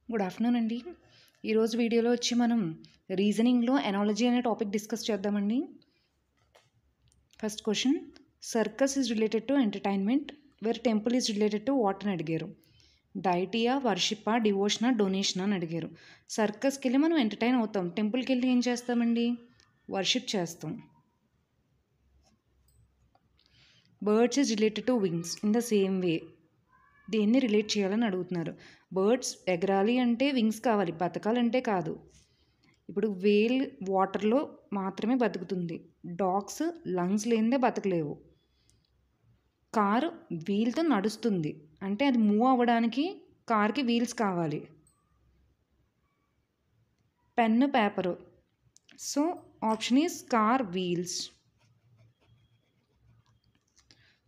Good afternoon అండి. ఈరోజు వీడియోలో వచ్చి మనం రీజనింగ్లో ఎనాలజీ అనే టాపిక్ డిస్కస్ చేద్దామండి. First question, circus is related to entertainment where temple is related to what అని అడిగారు. డైటియా, వర్షిప్పా, డివోషనా, డొనేషనా అని అడిగారు. సర్కస్కి వెళ్ళి మనం ఎంటర్టైన్ అవుతాం, టెంపుల్కి వెళ్ళి ఏం చేస్తామండి? వర్షిప్ చేస్తాం. Birds is related to wings in the same way. దేన్ని రిలేట్ చేయాలని అడుగుతున్నారు. బర్డ్స్ ఎగరాలి అంటే వింగ్స్ కావాలి, బతకాలంటే కాదు. ఇప్పుడు వేల్ వాటర్లో మాత్రమే బతుకుతుంది, డాగ్స్ లంగ్స్ లేనిదే బతకలేవు. కారు వీల్తో నడుస్తుంది అంటే అది మూవ్ అవ్వడానికి కార్కి వీల్స్ కావాలి. Pen, paper, so option is car wheels.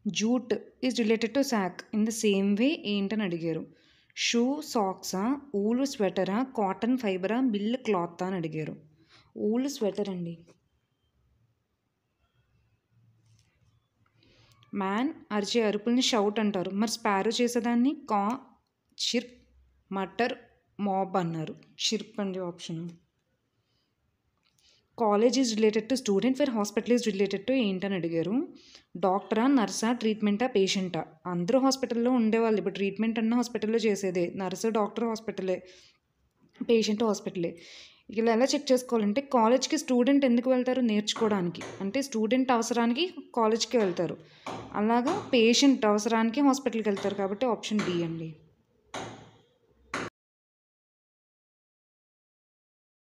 Jute is related to sack in the same way ఏంటని అడిగారు. షూ సాక్సా, ఊలు స్వెటరా, కాటన్ ఫైబరా, మిల్ క్లాత్ అని అడిగారు. ఊలు స్వెటర్ అండి. మ్యాన్ అరిచే అరుపుల్ని షౌట్ అంటారు, మరి స్పారో చేసేదాన్ని కా, చిర్ప్, మటర్, మాబ్ అన్నారు. చిర్ప్ అండి option. College is related to student where hospital is related to ఏంటని అడిగారు. డాక్టరా, నర్సా, ట్రీట్మెంటా, పేషెంటా? అందరూ హాస్పిటల్లో ఉండేవాళ్ళు, ఇప్పుడు ట్రీట్మెంట్ అన్న హాస్పిటల్లో చేసేదే. నర్సు, డాక్టర్ హాస్పిటలే, పేషెంట్ హాస్పిటలే. ఇలా ఎలా చెక్ చేసుకోవాలంటే కాలేజ్కి స్టూడెంట్ ఎందుకు వెళ్తారు? నేర్చుకోవడానికి. అంటే స్టూడెంట్ అవసరానికి కాలేజ్కి వెళ్తారు, అలాగా పేషెంట్ అవసరానికి హాస్పిటల్కి వెళ్తారు. కాబట్టి ఆప్షన్ డి అండి.